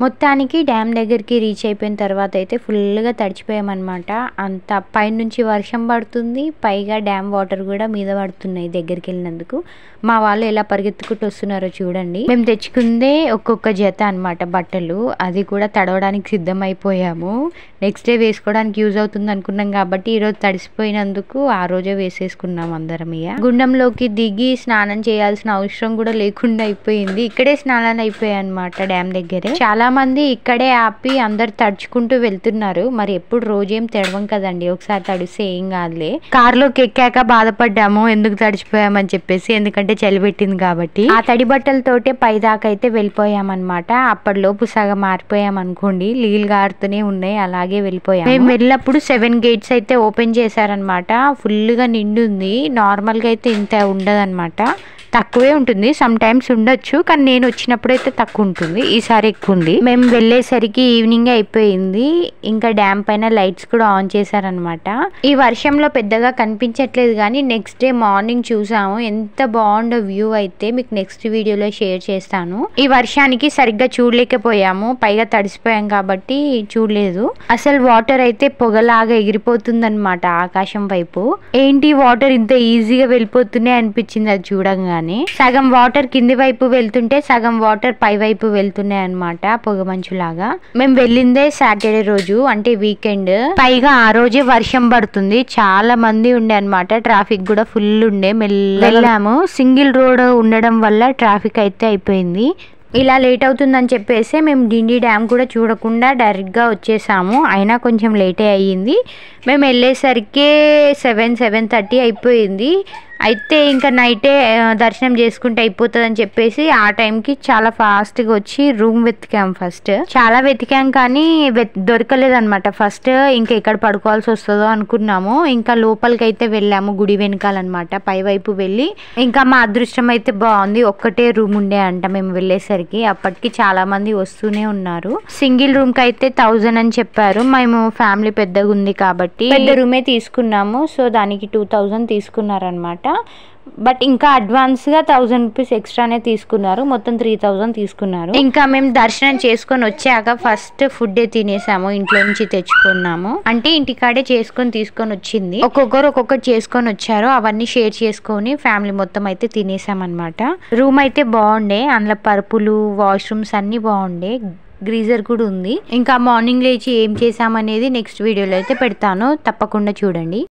మొత్తానికి డ్యామ్ దగ్గరికి రీచ్ అయిపోయిన తర్వాత అయితే ఫుల్గా తడిచిపోయామన్నమాట. అంత పైనుంచి వర్షం పడుతుంది, పైగా డ్యామ్ వాటర్ కూడా మీద పడుతున్నాయి దగ్గరికి వెళ్ళినందుకు. మా వాళ్ళు ఎలా పరిగెత్తుకుంటూ వస్తున్నారో చూడండి. మేము తెచ్చుకుందే ఒక్కొక్క జత అనమాట బట్టలు, అది కూడా తడవడానికి సిద్ధమైపోయాము. నెక్స్ట్ డే వేసుకోవడానికి యూజ్ అవుతుంది అనుకున్నాం కాబట్టి ఈరోజు తడిసిపోయినందుకు ఆ రోజే వేసేసుకున్నాం అందరం. ఇక గుండంలోకి దిగి స్నానం చేయాల్సిన అవసరం కూడా లేకుండా అయిపోయింది. ఇక్కడే స్నానాలు అయిపోయాయి అనమాట డ్యామ్ దగ్గరే. చాలా మంది ఇక్కడే ఆపి అందరు తడుచుకుంటూ వెళ్తున్నారు. మరి ఎప్పుడు రోజేం తడవం కదండి, ఒకసారి తడిస్తే ఏం కాదులే. కార్లోకి ఎక్కాక బాధపడ్డాము ఎందుకు తడిచిపోయామని చెప్పేసి, ఎందుకంటే చలి పెట్టింది కాబట్టి. ఆ తడి బట్టలతోటే పైదాకా అయితే వెళ్ళిపోయామన్నమాట. అప్పటిలోపు సగం మారిపోయాం అనుకోండి, నీళ్ళు గారుతూనే ఉన్నాయి, అలాగే వెళ్ళిపోయాం. మేము వెళ్ళినప్పుడు 7 గేట్స్ అయితే ఓపెన్ చేశారనమాట. ఫుల్ గా నిండుంది. నార్మల్ గా అయితే ఇంత ఉండదన్నమాట, తక్కువే ఉంటుంది. సమ్ టైమ్స్ ఉండొచ్చు, కానీ నేను వచ్చినప్పుడు అయితే తక్కువ ఉంటుంది, ఈసారి ఎక్కువ ఉంది. మేము వెళ్ళేసరికి ఈవినింగ్ అయిపోయింది. ఇంకా డ్యామ్ పైన లైట్స్ కూడా ఆన్ చేశారనమాట. ఈ వర్షంలో పెద్దగా కనిపించట్లేదు, కానీ నెక్స్ట్ డే మార్నింగ్ చూసాము. ఎంత బాగుందో వ్యూ అయితే మీకు నెక్స్ట్ వీడియోలో షేర్ చేస్తాను. ఈ వర్షానికి సరిగ్గా చూడలేకపోయాము, పైగా తడిసిపోయాం కాబట్టి చూడలేదు. అసలు వాటర్ అయితే పొగలాగా ఎగిరిపోతుందన్నమాట ఆకాశం వైపు. ఏంటి వాటర్ ఇంత ఈజీగా వెళ్ళిపోతున్నాయి అనిపించింది అది చూడంగానే. సగం వాటర్ కింది వైపు వెళ్తుంటే సగం వాటర్ పై వైపు వెళ్తున్నాయి అనమాట, పొగ మంచులాగా. మేము వెళ్ళిందే సాటర్డే రోజు, అంటే వీకెండ్. పైగా ఆ రోజే వర్షం పడుతుంది, చాలా మంది ఉండే అనమాట. ట్రాఫిక్ కూడా ఫుల్ ఉండే. వెళ్ళాము, సింగిల్ రోడ్ ఉండడం వల్ల ట్రాఫిక్ అయితే అయిపోయింది. ఇలా లేట్ అవుతుందని చెప్పేసి మేము డిండి డ్యామ్ కూడా చూడకుండా డైరెక్ట్గా వచ్చేసాము. అయినా కొంచెం లేటే అయ్యింది. మేము వెళ్ళేసరికి 7-7:30 అయిపోయింది. అయితే ఇంకా నైటే దర్శనం చేసుకుంటే అయిపోతుంది అని చెప్పేసి ఆ టైంకి చాలా ఫాస్ట్గా వచ్చి రూమ్ వెతికాం. ఫస్ట్ చాలా వెతికాం కానీ దొరకలేదన్నమాట. ఫస్ట్ ఇంకా ఎక్కడ పడుకోవాల్సి వస్తుందో అనుకున్నాము. ఇంకా లోపలికి అయితే వెళ్ళాము, గుడి వెనకాలన్నమాట. పై వైపు వెళ్ళి ఇంకా మా అదృష్టం అయితే బాగుంది, ఒక్కటే రూమ్ ఉండే అంట మేము వెళ్ళేసరికి. అప్పటికి చాలా మంది వస్తూనే ఉన్నారు. సింగిల్ రూమ్ కి అయితే 1000 అని చెప్పారు. మేము ఫ్యామిలీ పెద్దగా ఉంది కాబట్టి పెద్ద రూమే తీసుకున్నాము. సో దానికి 2000 తీసుకున్నారనమాట. బట్ ఇంకా అడ్వాన్స్ గా 1000 రూపీస్ ఎక్స్ట్రానే తీసుకున్నారు, మొత్తం 3000 తీసుకున్నారు. ఇంకా మేము దర్శనం చేసుకొని వచ్చాక ఫస్ట్ ఫుడ్ తినేసాము, ఇంట్లో నుంచి తెచ్చుకున్నాము. అంటే ఇంటికాడే చేసుకొని తీసుకొని వచ్చింది. ఒక్కొక్కరు ఒక్కొక్కటి చేసుకొని వచ్చారు, అవన్నీ షేర్ చేసుకొని ఫ్యామిలీ మొత్తం అయితే తినేసామన్నమాట. రూమ్ అయితే బాగుండే, అందులో పరుపులు, వాష్రూమ్స్ అన్ని బాగుండే, గ్రీజర్ కూడా ఉంది. ఇంకా మార్నింగ్ లేచి ఏం చేసామనేది నెక్స్ట్ వీడియోలో అయితే పెడతాను, తప్పకుండా చూడండి.